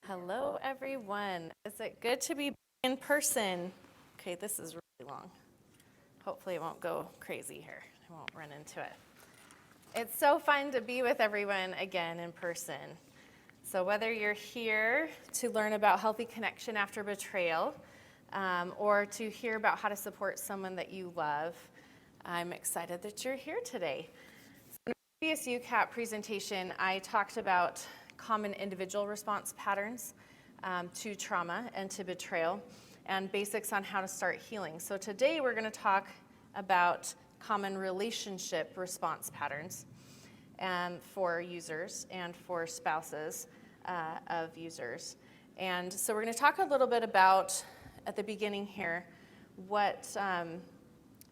Hello, everyone. Is it good to be in person? Okay, this is really long. Hopefully it won't go crazy here. I won't run into it. It's so fun to be with everyone again in person. So whether you're here to learn about healthy connection after betrayal, or to hear about how to support someone that you love, I'm excited that you're here today. In the previous UCAT presentation, I talked about common individual response patterns to trauma and to betrayal, and basics on how to start healing. So today we're going to talk about common relationship response patterns for users and for spouses of users. And so we're going to talk a little bit about, at the beginning here, what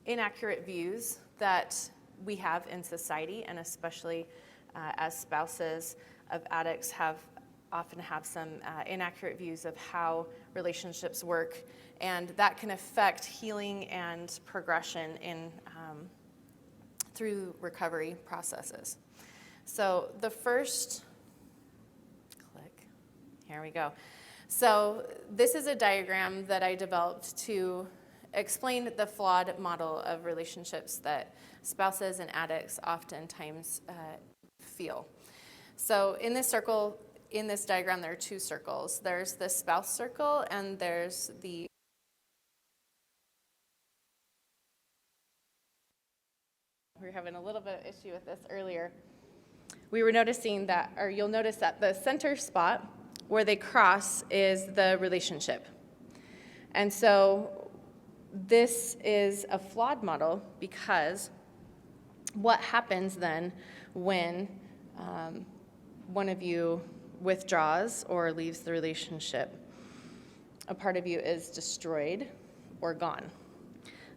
inaccurate views that we have in society, and especially as spouses of addicts often have some inaccurate views of how relationships work, and that can affect healing and progression through recovery processes. So the first, here we go. So this is a diagram that I developed to explain the flawed model of relationships that spouses and addicts oftentimes feel. So in this diagram, there are two circles. There's the spouse circle, and there's the we were having a little bit of issue with this earlier. We were noticing that, or you'll notice that the center spot where they cross is the relationship. And so this is a flawed model, because what happens then when one of you withdraws or leaves the relationship? A part of you is destroyed or gone.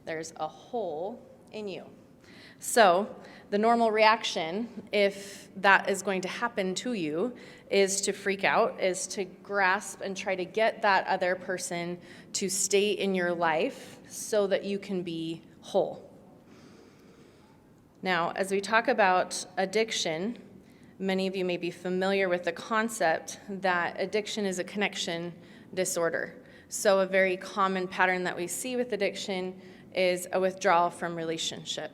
There's a hole in you. So the normal reaction, if that is going to happen to you, is to freak out, is to grasp and try to get that other person to stay in your life so that you can be whole. Now, as we talk about addiction, many of you may be familiar with the concept that addiction is a connection disorder. So a very common pattern that we see with addiction is a withdrawal from relationship.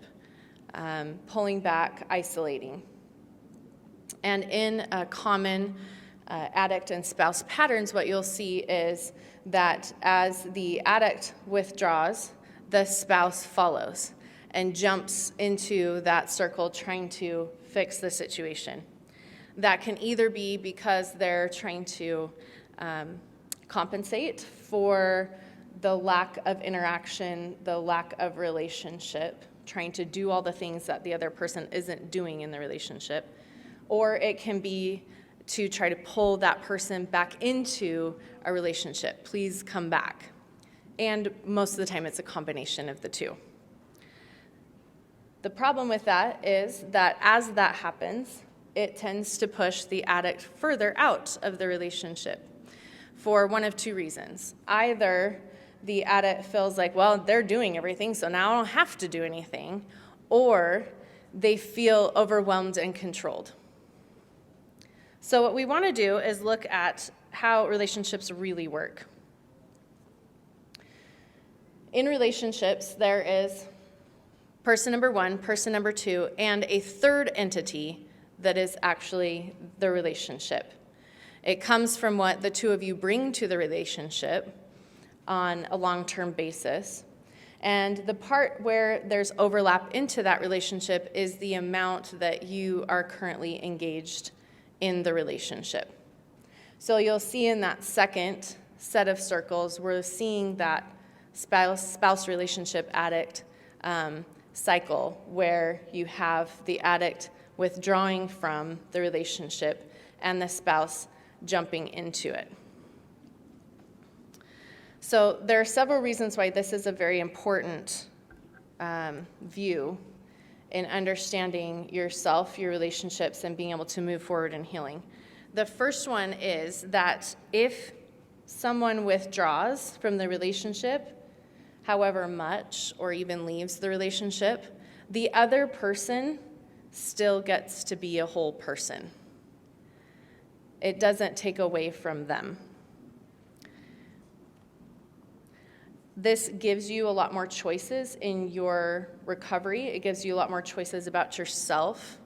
Pulling back, isolating. And in common addict and spouse patterns, what you'll see is that as the addict withdraws, the spouse follows and jumps into that circle trying to fix the situation. That can either be because they're trying to compensate for the lack of interaction, the lack of relationship, trying to do all the things that the other person isn't doing in the relationship, or it can be to try to pull that person back into a relationship. Please come back. And most of the time it's a combination of the two. The problem with that is that as that happens, it tends to push the addict further out of the relationship for one of two reasons. Either the addict feels like, well, they're doing everything, so now I don't have to do anything, or they feel overwhelmed and controlled. So what we want to do is look at how relationships really work. In relationships, there is person number one, person number two, and a third entity that is actually the relationship. It comes from what the two of you bring to the relationship on a long-term basis. And the part where there's overlap into that relationship is the amount that you are currently engaged in the relationship. So you'll see in that second set of circles, we're seeing that spouse relationship addict cycle where you have the addict withdrawing from the relationship and the spouse jumping into it. So there are several reasons why this is a very important view in understanding yourself, your relationships, and being able to move forward in healing. The first one is that if someone withdraws from the relationship, however much, or even leaves the relationship, the other person still gets to be a whole person. It doesn't take away from them. This gives you a lot more choices in your recovery. It gives you a lot more choices about yourself,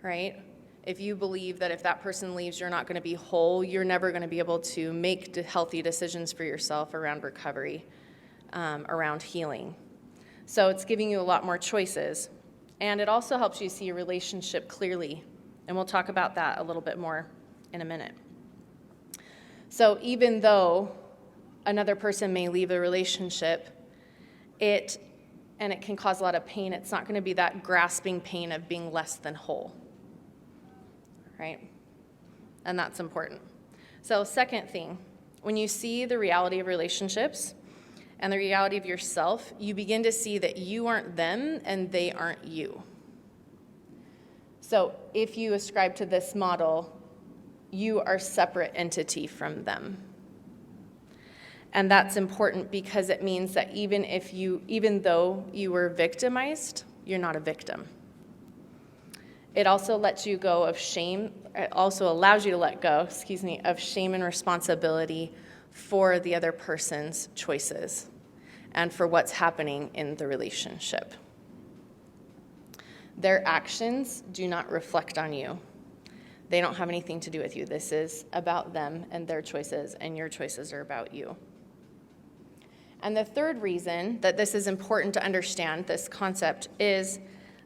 right? If you believe that if that person leaves, you're not going to be whole, you're never going to be able to make healthy decisions for yourself around recovery, around healing. So it's giving you a lot more choices. And it also helps you see a relationship clearly. And we'll talk about that a little bit more in a minute. So even though another person may leave a relationship, it can cause a lot of pain, it's not going to be that grasping pain of being less than whole. Right? And that's important. So second thing, when you see the reality of relationships and the reality of yourself, you begin to see that you aren't them and they aren't you. So if you ascribe to this model, you are a separate entity from them. And that's important because it means that even though you were victimized, you're not a victim. It also lets you go of shame. It also allows you to let go, of shame and responsibility for the other person's choices and for what's happening in the relationship. Their actions do not reflect on you. They don't have anything to do with you. This is about them and their choices, and your choices are about you. And the third reason that this is important to understand, this concept, is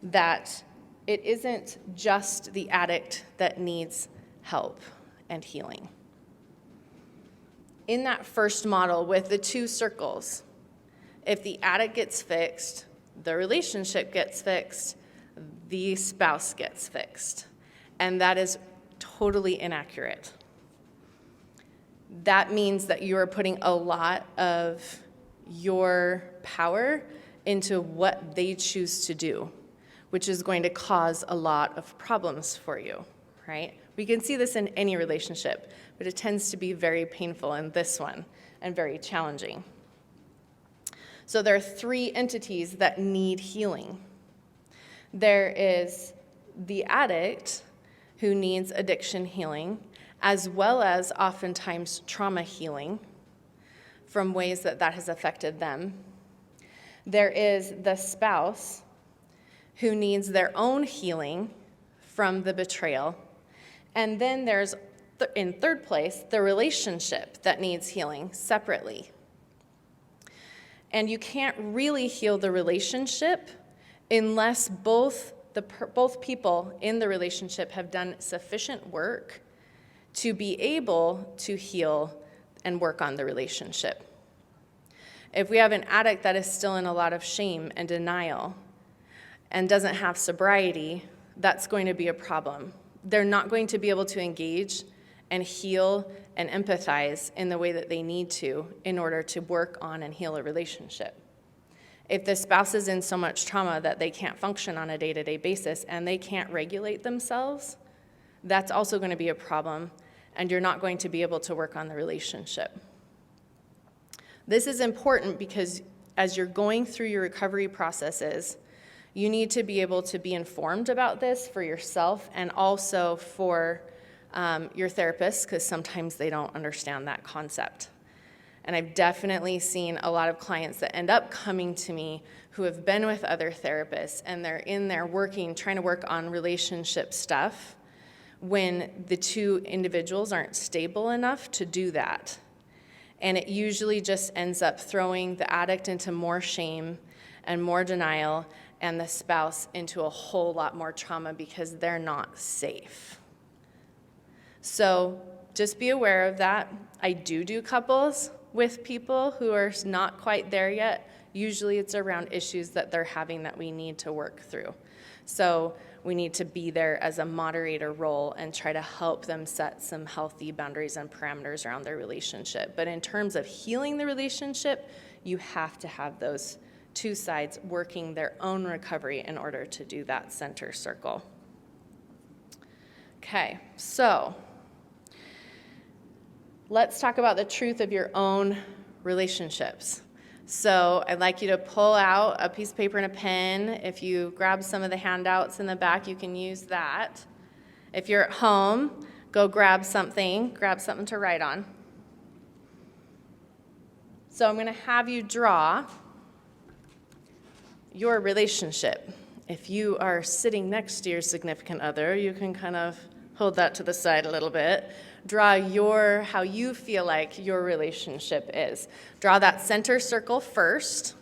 that it isn't just the addict that needs help and healing. In that first model with the two circles, if the addict gets fixed, the relationship gets fixed, the spouse gets fixed. And that is totally inaccurate. That means that you are putting a lot of your power into what they choose to do, which is going to cause a lot of problems for you, right? We can see this in any relationship, but it tends to be very painful in this one and very challenging. So there are three entities that need healing. There is the addict who needs addiction healing, as well as oftentimes trauma healing from ways that has affected them. There is the spouse who needs their own healing from the betrayal. And then there's, in third place, the relationship that needs healing separately. And you can't really heal the relationship unless both people in the relationship have done sufficient work to be able to heal and work on the relationship. If we have an addict that is still in a lot of shame and denial and doesn't have sobriety, that's going to be a problem. They're not going to be able to engage and heal and empathize in the way that they need to in order to work on and heal a relationship. If the spouse is in so much trauma that they can't function on a day-to-day basis and they can't regulate themselves, that's also going to be a problem, and you're not going to be able to work on the relationship. This is important because as you're going through your recovery processes, you need to be able to be informed about this for yourself and also for your therapist, because sometimes they don't understand that concept. And I've definitely seen a lot of clients that end up coming to me who have been with other therapists, and they're in there trying to work on relationship stuff when the two individuals aren't stable enough to do that. And it usually just ends up throwing the addict into more shame and more denial, and the spouse into a whole lot more trauma because they're not safe. So just be aware of that. I do couples with people who are not quite there yet. Usually it's around issues that they're having that we need to work through. So we need to be there as a moderator role and try to help them set some healthy boundaries and parameters around their relationship. But in terms of healing the relationship, you have to have those two sides working their own recovery in order to do that center circle. Okay, so let's talk about the truth of your own relationships. So I'd like you to pull out a piece of paper and a pen. If you grab some of the handouts in the back, you can use that. If you're at home, go grab something to write on. So I'm going to have you draw your relationship. If you are sitting next to your significant other, you can kind of hold that to the side a little bit. Draw how you feel like your relationship is. Draw that center circle first,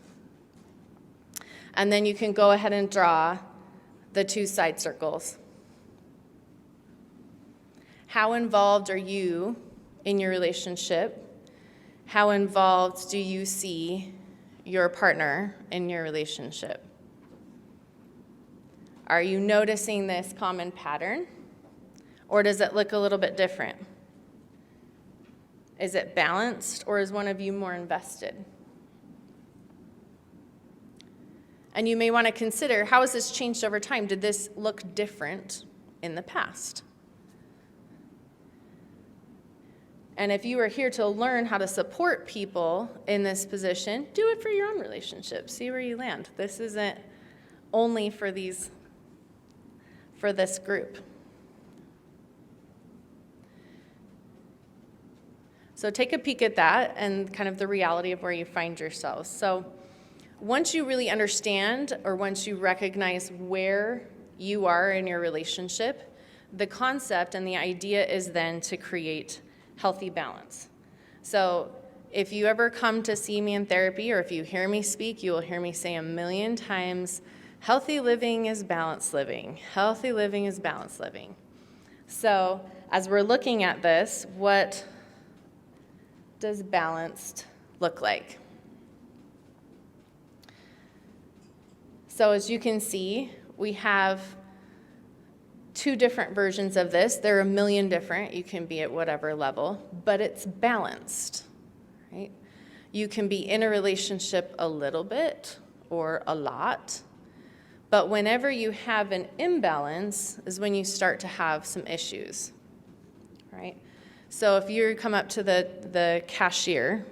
and then you can go ahead and draw the 2 side circles. How involved are you in your relationship? How involved do you see your partner in your relationship? Are you noticing this common pattern? Or does it look a little bit different? Is it balanced, or is one of you more invested? And you may want to consider, how has this changed over time? Did this look different in the past? And if you are here to learn how to support people in this position, do it for your own relationship. See where you land. This isn't only for this group. So take a peek at that and kind of the reality of where you find yourselves. So once you really understand, or once you recognize where you are in your relationship, the concept and the idea is then to create healthy balance. So if you ever come to see me in therapy, or if you hear me speak, you will hear me say 1,000,000 times, healthy living is balanced living. Healthy living is balanced living. So as we're looking at this, what does balanced look like? So as you can see, we have 2 different versions of this. There are 1,000,000 different. You can be at whatever level, but it's balanced, right? You can be in a relationship a little bit or a lot, but whenever you have an imbalance is when you start to have some issues, right? So if you come up to the cashier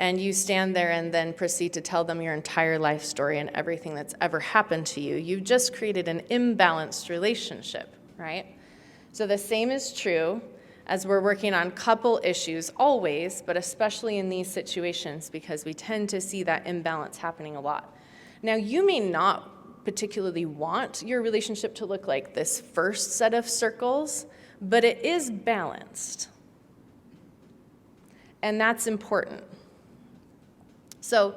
and you stand there and then proceed to tell them your entire life story and everything that's ever happened to you, you've just created an imbalanced relationship, right? So the same is true as we're working on couple issues always, but especially in these situations because we tend to see that imbalance happening a lot. Now, you may not particularly want your relationship to look like this first set of circles, but it is balanced. And that's important. So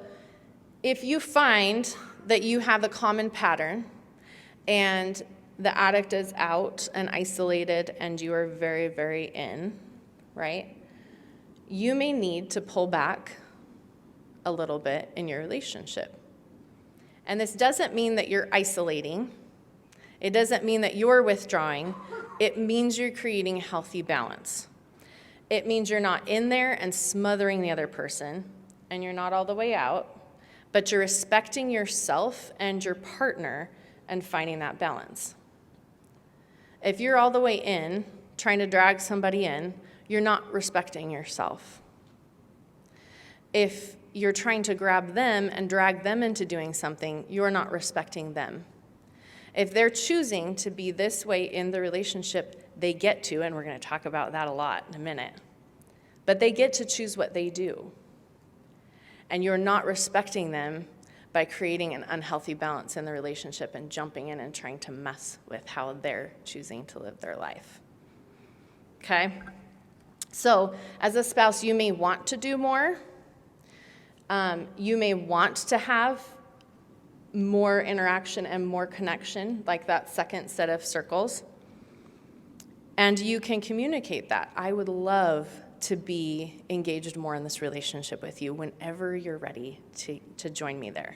if you find that you have a common pattern and the addict is out and isolated and you are very, very in, right? You may need to pull back a little bit in your relationship. And this doesn't mean that you're isolating. It doesn't mean that you're withdrawing. It means you're creating a healthy balance. It means you're not in there and smothering the other person, and you're not all the way out, but you're respecting yourself and your partner and finding that balance. If you're all the way in, trying to drag somebody in, you're not respecting yourself. If you're trying to grab them and drag them into doing something, you're not respecting them. If they're choosing to be this way in the relationship, they get to, and we're going to talk about that a lot in a minute, but they get to choose what they do. And you're not respecting them by creating an unhealthy balance in the relationship and jumping in and trying to mess with how they're choosing to live their life. Okay? So as a spouse, you may want to do more. You may want to have more interaction and more connection, like that second set of circles. And you can communicate that. I would love to be engaged more in this relationship with you whenever you're ready to join me there.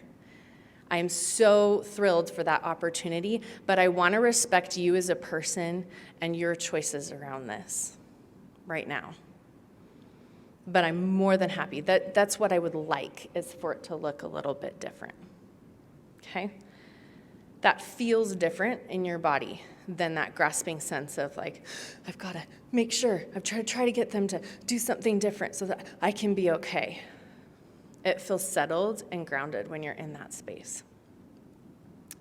I am so thrilled for that opportunity, but I want to respect you as a person and your choices around this right now. But I'm more than happy. That's what I would like, is for it to look a little bit different. Okay? That feels different in your body than that grasping sense of like, I've got to make sure, I've tried to get them to do something different so that I can be okay. It feels settled and grounded when you're in that space.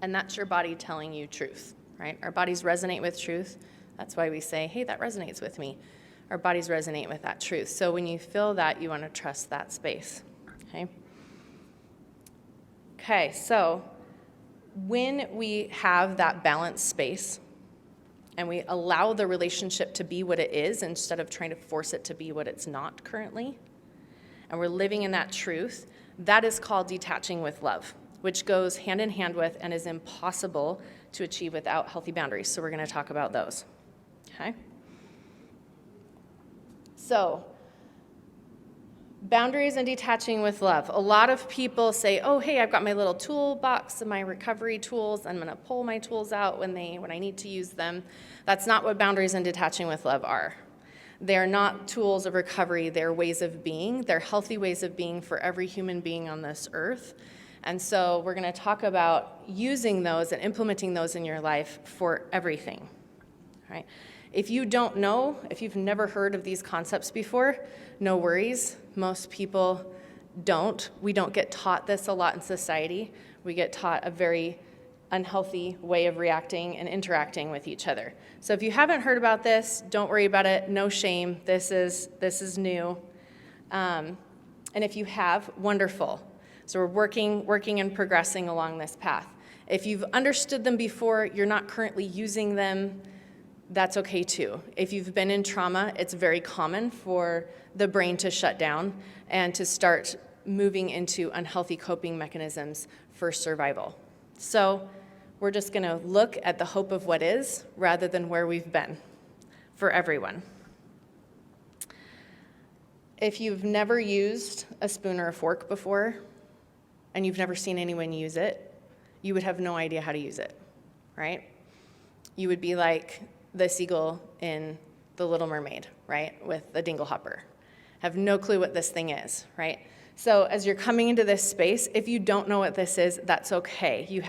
And that's your body telling you truth, right? Our bodies resonate with truth. That's why we say, hey, that resonates with me. Our bodies resonate with that truth. So when you feel that, you want to trust that space, okay? Okay, so when we have that balanced space and we allow the relationship to be what it is instead of trying to force it to be what it's not currently, and we're living in that truth, that is called detaching with love, which goes hand in hand with and is impossible to achieve without healthy boundaries. So we're going to talk about those, okay? So, boundaries and detaching with love. A lot of people say, oh, hey, I've got my little toolbox and my recovery tools. I'm going to pull my tools out when I need to use them. That's not what boundaries and detaching with love are. They're not tools of recovery. They're ways of being. They're healthy ways of being for every human being on this earth. And so we're going to talk about using those and implementing those in your life for everything, right? If you don't know, if you've never heard of these concepts before, no worries. Most people don't. We don't get taught this a lot in society. We get taught a very unhealthy way of reacting and interacting with each other. So if you haven't heard about this, don't worry about it. No shame. This is new. And if you have, wonderful. So we're working and progressing along this path. If you've understood them before, you're not currently using them, that's okay too. If you've been in trauma, it's very common for the brain to shut down and to start moving into unhealthy coping mechanisms for survival. So we're just going to look at the hope of what is rather than where we've been for everyone. If you've never used a spoon or a fork before and you've never seen anyone use it, you would have no idea how to use it, right? You would be like the seagull in The Little Mermaid, right, with the dinglehopper. Have no clue what this thing is, right? So as you're coming into this space, if you don't know what this is, that's okay. You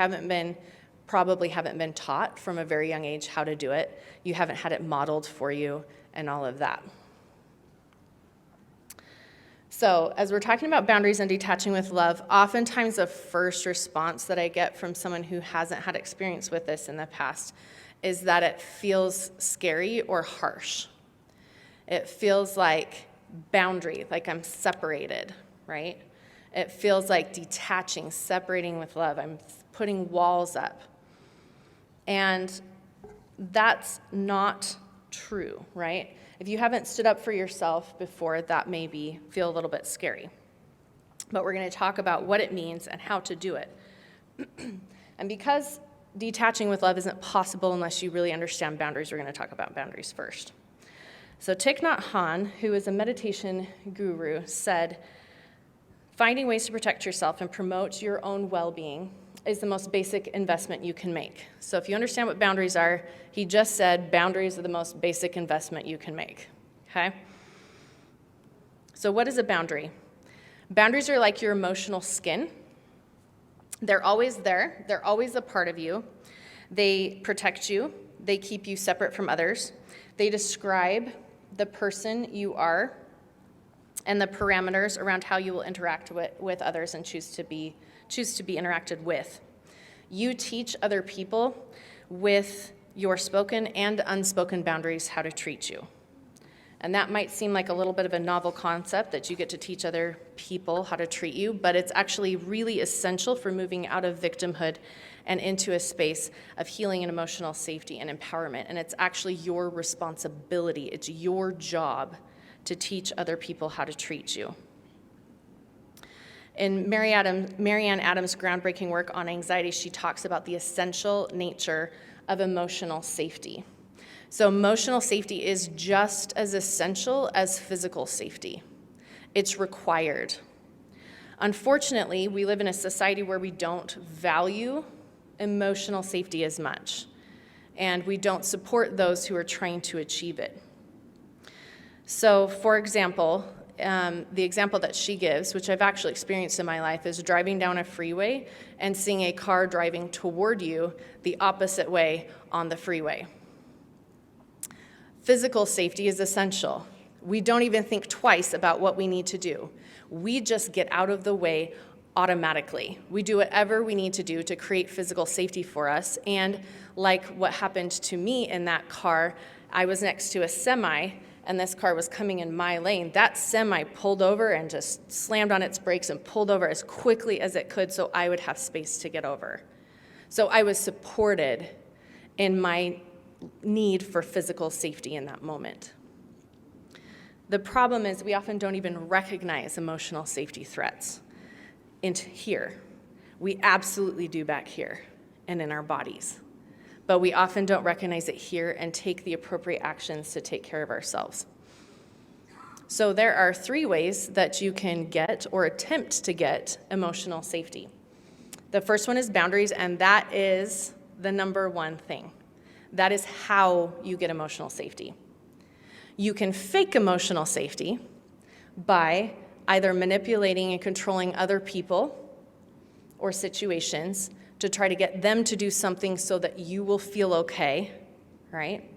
probably haven't been taught from a very young age how to do it. You haven't had it modeled for you and all of that. So as we're talking about boundaries and detaching with love, oftentimes the first response that I get from someone who hasn't had experience with this in the past is that it feels scary or harsh. It feels like boundary, like I'm separated, right? It feels like detaching, separating with love. I'm putting walls up. And that's not true, right? If you haven't stood up for yourself before, that may feel a little bit scary. But we're going to talk about what it means and how to do it. And because detaching with love isn't possible unless you really understand boundaries, we're going to talk about boundaries first. So Thich Nhat Hanh, who is a meditation guru, said, finding ways to protect yourself and promote your own well-being is the most basic investment you can make. So if you understand what boundaries are, he just said boundaries are the most basic investment you can make, okay? So what is a boundary? Boundaries are like your emotional skin. They're always there. They're always a part of you. They protect you. They keep you separate from others. They describe the person you are and the parameters around how you will interact with others and choose to be interacted with. You teach other people with your spoken and unspoken boundaries how to treat you. And that might seem like a little bit of a novel concept that you get to teach other people how to treat you, but it's actually really essential for moving out of victimhood and into a space of healing and emotional safety and empowerment. And it's actually your responsibility. It's your job to teach other people how to treat you. In Marianne Adams' groundbreaking work on anxiety, she talks about the essential nature of emotional safety. So emotional safety is just as essential as physical safety. It's required. Unfortunately, we live in a society where we don't value emotional safety as much, and we don't support those who are trying to achieve it. So, for example, the example that she gives, which I've actually experienced in my life, is driving down a freeway and seeing a car driving toward you the opposite way on the freeway. Physical safety is essential. We don't even think twice about what we need to do. We just get out of the way automatically. We do whatever we need to do to create physical safety for us. And like what happened to me in that car, I was next to a semi, and this car was coming in my lane, that semi pulled over and just slammed on its brakes and pulled over as quickly as it could so I would have space to get over. So I was supported in my need for physical safety in that moment. The problem is we often don't even recognize emotional safety threats into here. We absolutely do back here and in our bodies, but we often don't recognize it here and take the appropriate actions to take care of ourselves. So there are 3 ways that you can get or attempt to get emotional safety. The first one is boundaries, and that is the number one thing. That is how you get emotional safety. You can fake emotional safety by either manipulating and controlling other people or situations to try to get them to do something so that you will feel okay, right?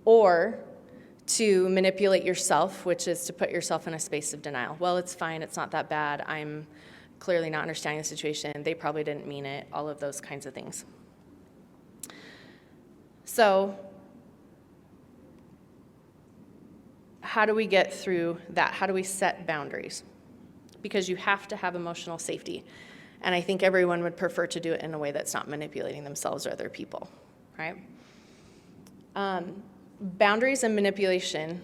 Or to manipulate yourself, which is to put yourself in a space of denial. Well, it's fine, it's not that bad, I'm clearly not understanding the situation, they probably didn't mean it, all of those kinds of things. So, how do we get through that? How do we set boundaries? Because you have to have emotional safety. And I think everyone would prefer to do it in a way that's not manipulating themselves or other people, right? Boundaries and manipulation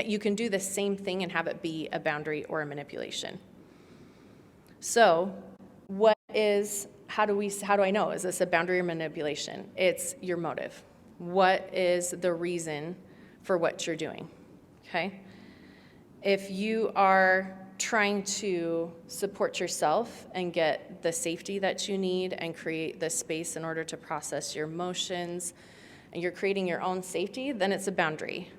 you can do the same thing and have it be a boundary or a manipulation. So, how do I know? Is this a boundary or manipulation? It's your motive. What is the reason for what you're doing, okay? If you are trying to support yourself and get the safety that you need and create the space in order to process your emotions, and you're creating your own safety, then it's a boundary.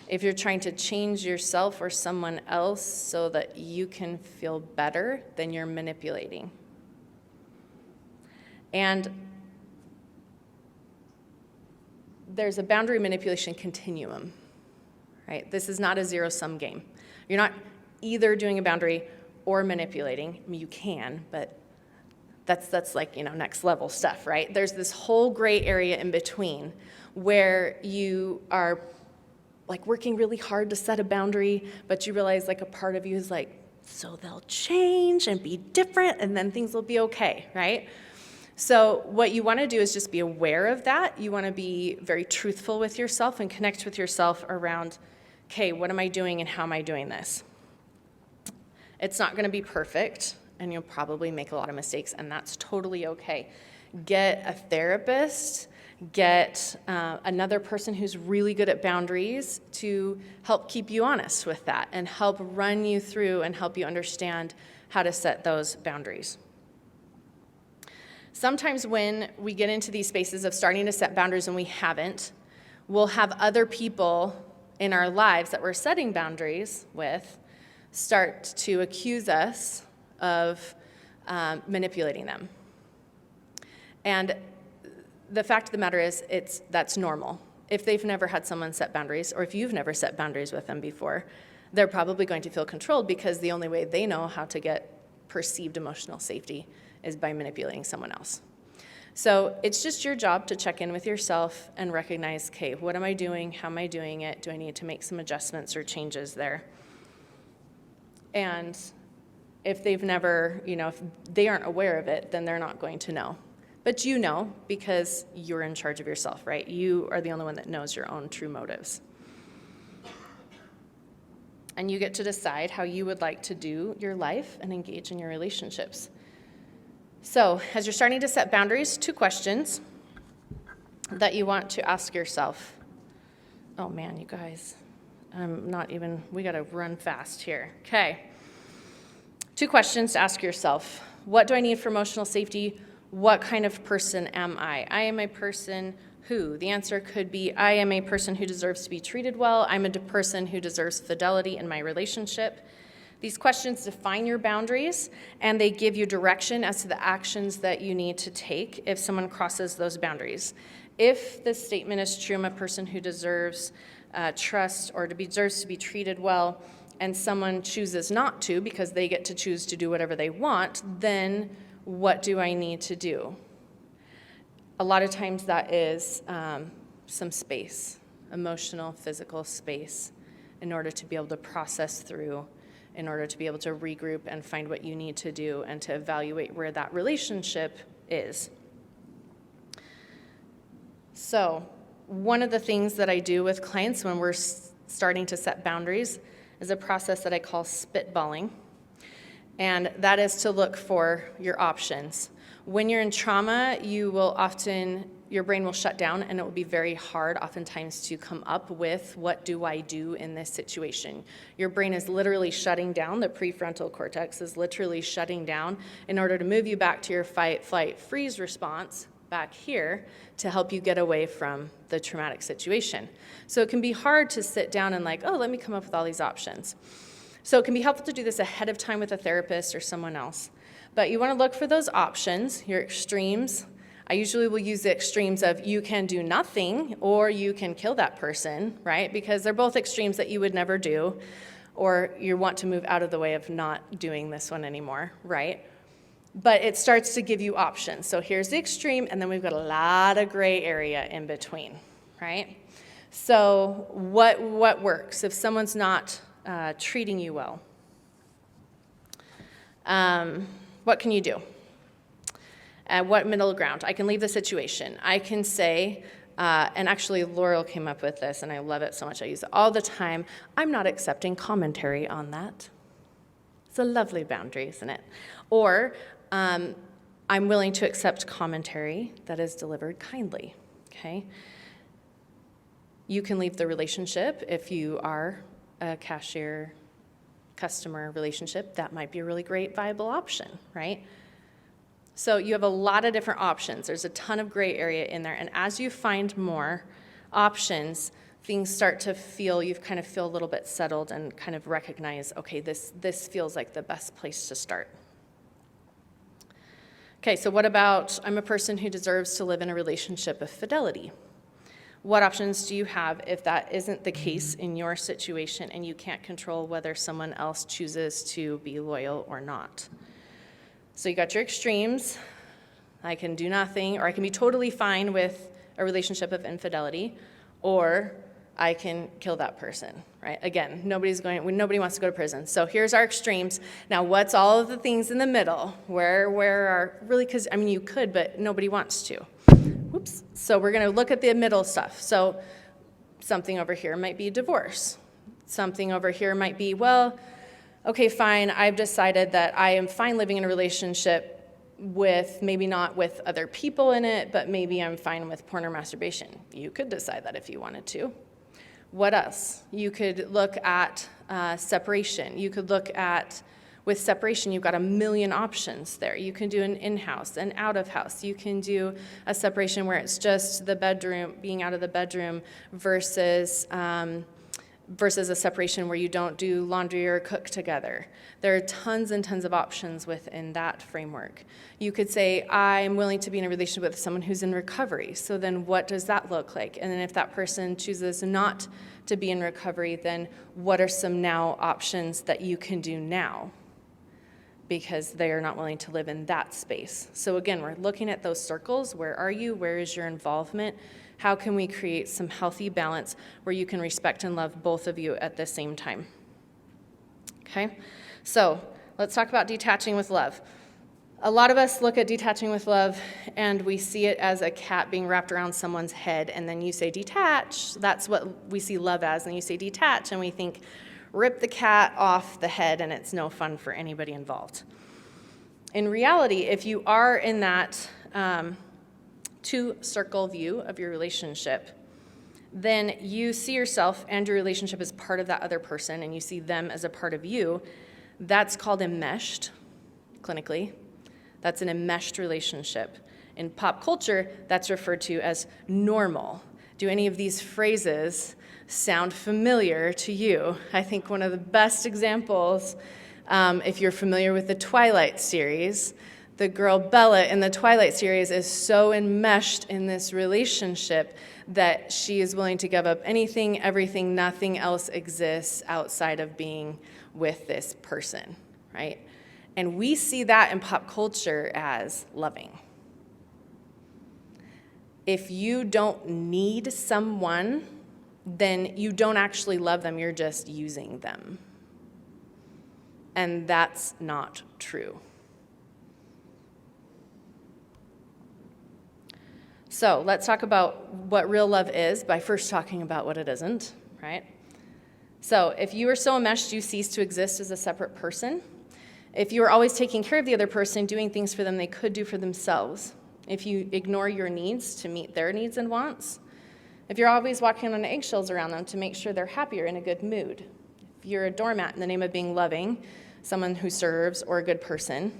If you're trying to change yourself or someone else so that you can feel better, then you're manipulating. And there's a boundary manipulation continuum, right? This is not a zero-sum game. You're not either doing a boundary or manipulating. I mean, you can, but that's like, next level stuff, right? There's this whole gray area in between where you are like working really hard to set a boundary, but you realize like a part of you is like, so they'll change and be different and then things will be okay, right? So what you want to do is just be aware of that. You want to be very truthful with yourself and connect with yourself around, okay, what am I doing and how am I doing this? It's not going to be perfect, and you'll probably make a lot of mistakes, and that's totally okay. Get a therapist, get another person who's really good at boundaries to help keep you honest with that and help run you through and help you understand how to set those boundaries. Sometimes when we get into these spaces of starting to set boundaries and we haven't, we'll have other people in our lives that we're setting boundaries with start to accuse us of manipulating them. And the fact of the matter is, that's normal. If they've never had someone set boundaries, or if you've never set boundaries with them before, they're probably going to feel controlled because the only way they know how to get perceived emotional safety is by manipulating someone else. So it's just your job to check in with yourself and recognize, okay, what am I doing? How am I doing it? Do I need to make some adjustments or changes there? And if they've never, if they aren't aware of it, then they're not going to know. But you know, because you're in charge of yourself, right? You are the only one that knows your own true motives. And you get to decide how you would like to do your life and engage in your relationships. So, as you're starting to set boundaries, 2 questions that you want to ask yourself. Oh man, you guys, we gotta run fast here. Okay. 2 questions to ask yourself. What do I need for emotional safety? What kind of person am I? I am a person who? The answer could be, I am a person who deserves to be treated well. I'm a person who deserves fidelity in my relationship. These questions define your boundaries, and they give you direction as to the actions that you need to take if someone crosses those boundaries. If the statement is true, I'm a person who deserves trust or deserves to be treated well, and someone chooses not to because they get to choose to do whatever they want, then what do I need to do? a lot of times that is some space, emotional, physical space, in order to be able to process through, in order to be able to regroup and find what you need to do and to evaluate where that relationship is. So one of the things that I do with clients when we're starting to set boundaries is a process that I call spitballing. And that is to look for your options. When you're in trauma, your brain will shut down, and it will be very hard oftentimes to come up with, what do I do in this situation? Your brain is literally shutting down. The prefrontal cortex is literally shutting down in order to move you back to your fight, flight, freeze response back here to help you get away from the traumatic situation. So it can be hard to sit down and let me come up with all these options. So it can be helpful to do this ahead of time with a therapist or someone else. But you want to look for those options, your extremes. I usually will use the extremes of you can do nothing or you can kill that person, right? Because they're both extremes that you would never do, or you want to move out of the way of not doing this one anymore, right? But it starts to give you options. So here's the extreme, and then we've got a lot of gray area in between, right? So what works if someone's not treating you well? What can you do? What middle ground? I can leave the situation. I can say, and actually Laurel came up with this, and I love it so much. I use it all the time. I'm not accepting commentary on that. It's a lovely boundary, isn't it? Or I'm willing to accept commentary that is delivered kindly, okay? You can leave the relationship if you are a cashier-customer relationship. That might be a really great, viable option, right? So you have a lot of different options. There's a ton of gray area in there. And as you find more options, things start to feel, you kind of feel a little bit settled and kind of recognize, okay, this feels like the best place to start. Okay, so what about, I'm a person who deserves to live in a relationship of fidelity. What options do you have if that isn't the case in your situation and you can't control whether someone else chooses to be loyal or not? So you got your extremes. I can do nothing, or I can be totally fine with a relationship of infidelity, or I can kill that person, right? Again, nobody wants to go to prison. So here's our extremes. Now, what's all of the things in the middle? Where are, really, because, you could, but nobody wants to. Whoops. So we're going to look at the middle stuff. So something over here might be divorce. Something over here might be, well, okay, fine, I've decided that I am fine living in a relationship with, maybe not with other people in it, but maybe I'm fine with porn or masturbation. You could decide that if you wanted to. What else? You could look at separation. You could look at, with separation, you've got a million options there. You can do an in-house, an out-of-house. You can do a separation where it's just the bedroom, being out of the bedroom, versus a separation where you don't do laundry or cook together. There are tons and tons of options within that framework. You could say, I'm willing to be in a relationship with someone who's in recovery. So then what does that look like? And then if that person chooses not to be in recovery, then what are some now options that you can do now? Because they are not willing to live in that space. So again, we're looking at those circles. Where are you? Where is your involvement? How can we create some healthy balance where you can respect and love both of you at the same time? Okay, so let's talk about detaching with love. A lot of us look at detaching with love and we see it as a cat being wrapped around someone's head, and then you say detach. That's what we see love as, and you say detach, and we think rip the cat off the head and it's no fun for anybody involved. In reality, if you are in that two-circle view of your relationship, then you see yourself and your relationship as part of that other person, and you see them as a part of you. That's called enmeshed, clinically. That's an enmeshed relationship. In pop culture, that's referred to as normal. Do any of these phrases sound familiar to you? I think one of the best examples, if you're familiar with the Twilight series, the girl Bella in the Twilight series is so enmeshed in this relationship that she is willing to give up anything, everything, nothing else exists outside of being with this person, right? And we see that in pop culture as loving. If you don't need someone, then you don't actually love them, you're just using them. And that's not true. So let's talk about what real love is by first talking about what it isn't, right? So if you are so enmeshed you cease to exist as a separate person, if you are always taking care of the other person, doing things for them they could do for themselves, if you ignore your needs to meet their needs and wants, if you're always walking on eggshells around them to make sure they're happy or in a good mood, if you're a doormat in the name of being loving, someone who serves, or a good person,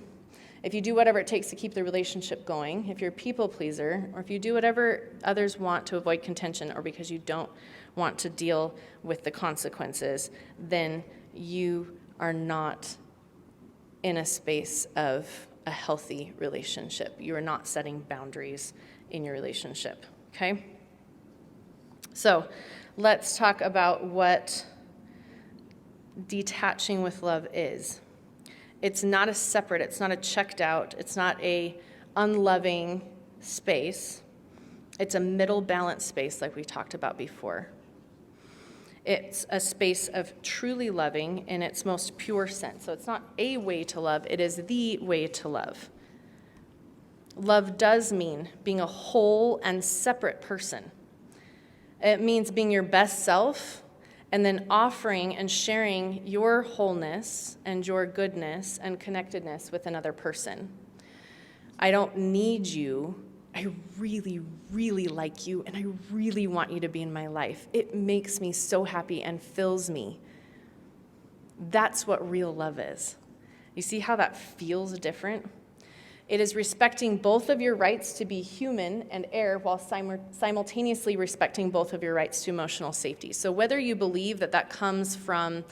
if you do whatever it takes to keep the relationship going, if you're a people pleaser, or if you do whatever others want to avoid contention or because you don't want to deal with the consequences, then you are not in a space of a healthy relationship. You are not setting boundaries in your relationship, okay? So let's talk about what detaching with love is. It's not a separate, it's not a checked out, it's not a unloving space. It's a middle balance space like we talked about before. It's a space of truly loving in its most pure sense. So it's not a way to love, it is the way to love. Love does mean being a whole and separate person. It means being your best self and then offering and sharing your wholeness and your goodness and connectedness with another person. I don't need you. I really, really like you, and I really want you to be in my life. It makes me so happy and fills me. That's what real love is. You see how that feels different? It is respecting both of your rights to be human and err while simultaneously respecting both of your rights to emotional safety. So whether you believe that that comes from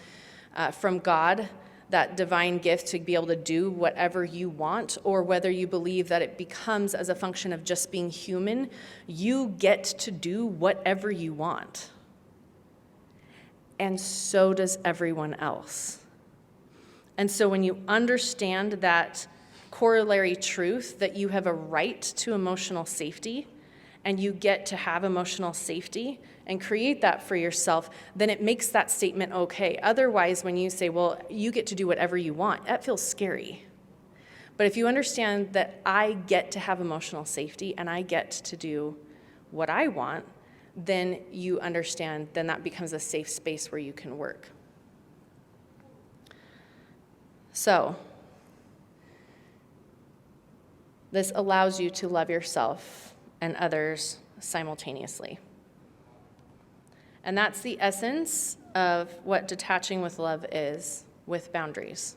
God, that divine gift to be able to do whatever you want, or whether you believe that it becomes as a function of just being human, you get to do whatever you want. And so does everyone else. And so when you understand that corollary truth that you have a right to emotional safety and you get to have emotional safety and create that for yourself, then it makes that statement okay. Otherwise, when you say, well, you get to do whatever you want, that feels scary. But if you understand that I get to have emotional safety and I get to do what I want, then you understand, then that becomes a safe space where you can work. So, this allows you to love yourself and others simultaneously. And that's the essence of what detaching with love is with boundaries.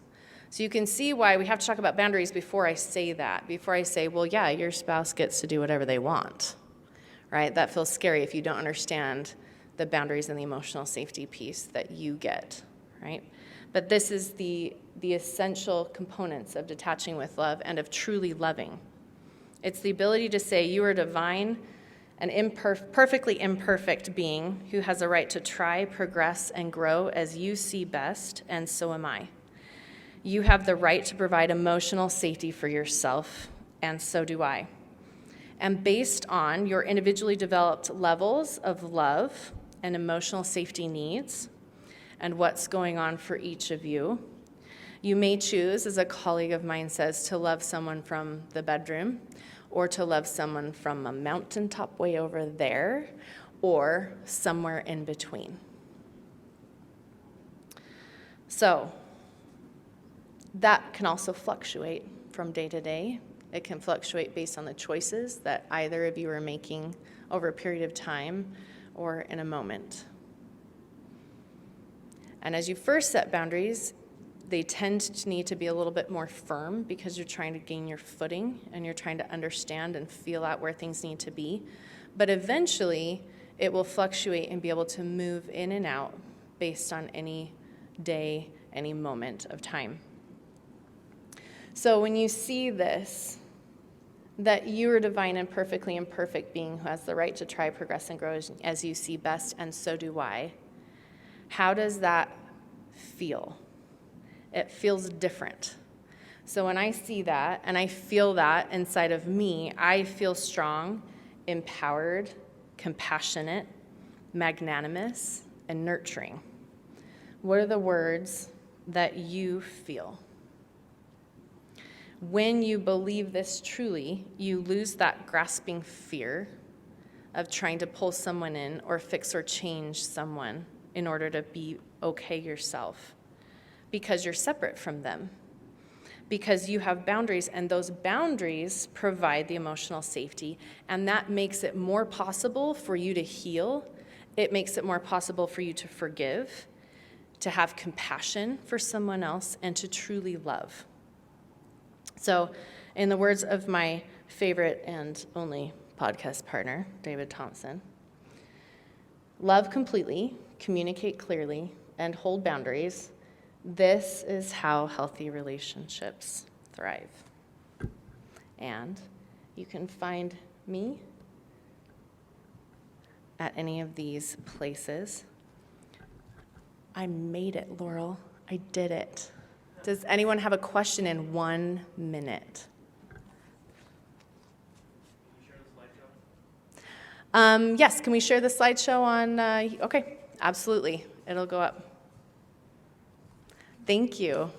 So you can see why we have to talk about boundaries before I say that, before I say, well, yeah, your spouse gets to do whatever they want, right? That feels scary if you don't understand the boundaries and the emotional safety piece that you get, right? But this is the essential components of detaching with love and of truly loving. It's the ability to say you are divine, an perfectly imperfect being who has a right to try, progress, and grow as you see best, and so am I. You have the right to provide emotional safety for yourself, and so do I. And based on your individually developed levels of love and emotional safety needs and what's going on for each of you, you may choose, as a colleague of mine says, to love someone from the bedroom, or to love someone from a mountaintop way over there, or somewhere in between. So that can also fluctuate from day to day. It can fluctuate based on the choices that either of you are making over a period of time or in a moment. And as you first set boundaries, they tend to need to be a little bit more firm because you're trying to gain your footing and you're trying to understand and feel out where things need to be. But eventually, it will fluctuate and be able to move in and out based on any day, any moment of time. So when you see this, that you are divine and perfectly imperfect being who has the right to try, progress, and grow as you see best, and so do I, how does that feel? It feels different. So when I see that and I feel that inside of me, I feel strong empowered, compassionate, magnanimous, and nurturing. What are the words that you feel? When you believe this truly, you lose that grasping fear of trying to pull someone in or fix or change someone in order to be okay yourself, because you're separate from them, because you have boundaries, and those boundaries provide the emotional safety, and that makes it more possible for you to heal. It makes it more possible for you to forgive, to have compassion for someone else, and to truly love. So, in the words of my favorite and only podcast partner, David Thompson, love completely, communicate clearly, and hold boundaries. This is how healthy relationships thrive. And you can find me at any of these places. I made it, Laurel. I did it. Does anyone have a question in 1 minute? Yes, can we share the slideshow on, okay, absolutely. It'll go up. Thank you.